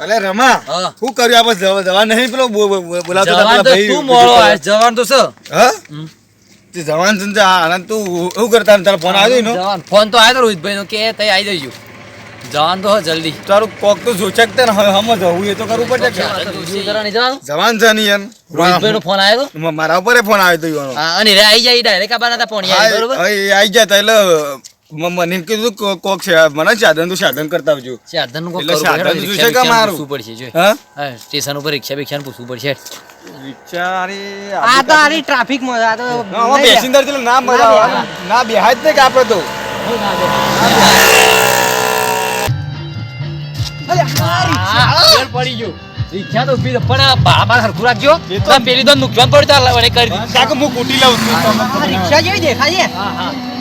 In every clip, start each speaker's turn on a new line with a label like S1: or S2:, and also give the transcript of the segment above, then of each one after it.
S1: અલે રમા શું કર્યું આ બસ જવાન નહીં પેલો બોલાવતો
S2: જવાન તો તું મોળો આય જવાન તો છે
S1: હા તે જવાન છે આનંદ તું શું કરતા તારો ફોન આવ્યો નો
S2: જવાન ફોન તો આવ્યો રોહિતભાઈ નો કે તઈ આવી જજો જવાન તો જલ્દી
S1: તારું કોક તો સોચકતે ને હમ જવું એ તો કરવું પડે કે જવાન છે ને યાર
S2: રોહિતભાઈ નો ફોન આવ્યો
S1: મારા ઉપર ફોન આવ્યો તો ઈવાનો
S2: અને રે આવી જાય ડાયરેક્ટ આબાના તા પોણી આવી બરોબર
S1: આવી જાય એટલે મને કીધું કોક છે મને સાધન કરતા આવજો
S2: સાધન નું
S1: એટલે સાધન જોશે કે મારું
S2: પૂછવું પડશે જો
S1: હા
S2: સ્ટેશન ઉપર રિક્ષા પૂછવું પડશે
S1: રિક્ષા અરે
S3: આ તો આરી ટ્રાફિક માં આ તો
S1: પેસેન્જર છે ના મજા આવે ના બેહાય જ નહીં કે આપણે તો
S2: પડી ગયો રિક્ષા તો ઉભી પણ આ બાબા સરખું રાખજો પેલી તો નુકસાન પડતા મને કરી દીધું
S1: કાકા હું કૂટી લાવું છું
S3: રિક્ષા જેવી દેખાય છે
S2: હા હા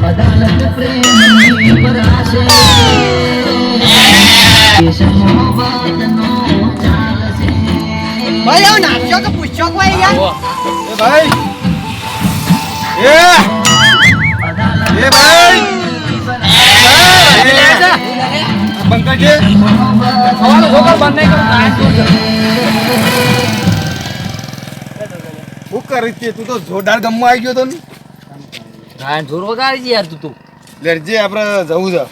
S4: અદાલત પ્રેમની પરાશે કેશમોવાદનો ચાલશે
S3: ભાઈ આવ નાચો કે પૂછો કોઈ યાર
S1: એ ભાઈ એ ભાઈ બંકા છે
S2: સવાલ હોગર બંધ નહીં કરું
S1: શું કરી છે તું તો જોરદાર ગમમાં આવી ગયો તો ને
S2: ગાયન જોર વગાડી યાર તું
S1: લેરજે આપણે જવું છે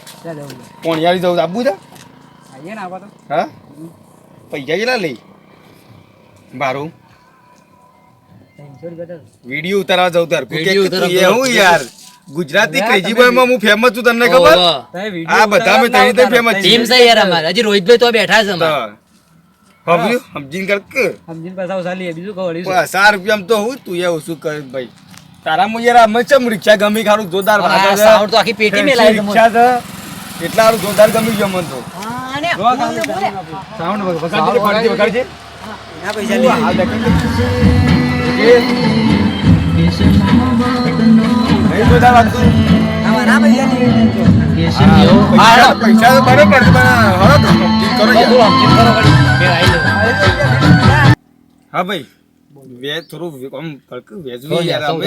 S1: પોણિયારી જવું છે આપવું છે
S3: આઈએ ના આવા તો
S1: હા પૈસા કેટલા લઈ બારું
S3: 300 રૂપિયા
S1: વિડીયો ઉતારવા જવું તાર
S2: વિડીયો ઉતારવા
S1: હું યાર ગુજરાતી ક્રેઝી બોય માં હું ફેમસ છું તને ખબર આ બધા મેં તઈ તઈ ફેમસ
S2: ટીમ છે યાર અમારે હજી રોહિતભાઈ તો બેઠા છે અમારે
S1: હમ્યું સમજીને કર કે
S3: સમજીને પૈસા ઉસાલી બીજું કહો
S1: 1000 રૂપિયા તો હું તું યાર શું કર ભાઈ તારા મુ યાર અમે ચમ રિક્ષા ગમી ખારું જોરદાર
S2: સાઉન્ડ તો આખી પેટી મેલાય
S1: રિક્ષા છે એટલા હારું જોરદાર ગમી ગયો મન તો
S3: હા ને
S1: સાઉન્ડ વગાડજે
S3: ના પૈસા લે
S1: આ દેખ નહીં જોરદાર વાગતું
S3: ના પૈસા લે
S1: પૈસા તો બરોબર પણ હવે કરો હા ભાઈ વેજ થોડું આમ વેજવું યાર અમે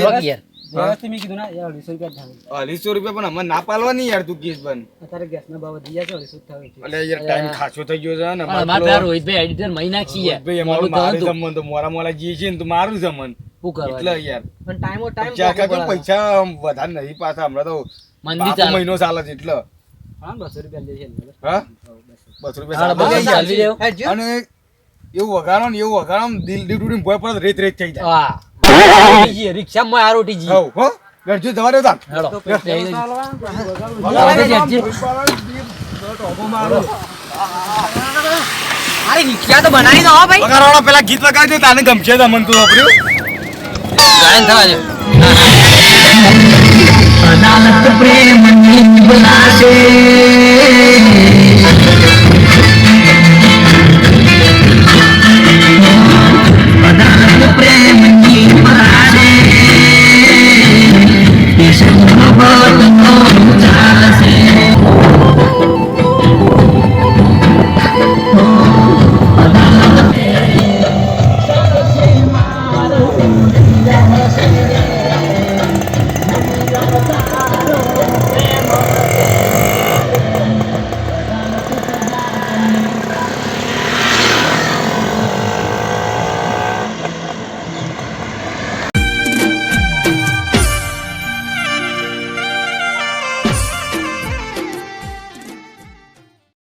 S3: વ્યવસ્થિત મેં કીધું ના યાર 250 રૂપિયા થાય
S1: 250 રૂપિયા પણ અમે ના પાલવાની યાર તું કેસ બન
S3: અત્યારે ગેસ ના ભાવ વધી ગયા છે 250 થાય
S1: એટલે યાર ટાઈમ ખાસો થઈ ગયો છે ને
S2: અમાર પેલા રોહિતભાઈ એડિટર મહિના છીએ
S1: ભાઈ અમારું મારું જમન તો મોરા જઈએ છીએ ને તો મારું જમન
S2: શું કરવા
S1: એટલે યાર
S3: પણ ટાઈમો
S1: પૈસા વધારે નહીં પાછા હમણાં તો
S2: મંદી
S1: બાપુ મહિનો ચાલે છે એટલે
S3: હા 200 રૂપિયા લે છે
S1: હા 200 રૂપિયા અને એવું વગાડો ને દિલ તૂટીને ભોય પર રેત થઈ જાય
S2: હા રિક્ષા માં આ રોટી જી
S1: હો ગરજો જવા દે તા
S2: હેડો
S3: અરે રિક્ષા તો બનાવી દો ભાઈ
S1: વગાડવાનો પેલા ગીત વગાડજો તાને ગમશે તમને તું વાપર્યું
S2: ગાયન થવા દે
S4: અદાલત પ્રેમની પરાશે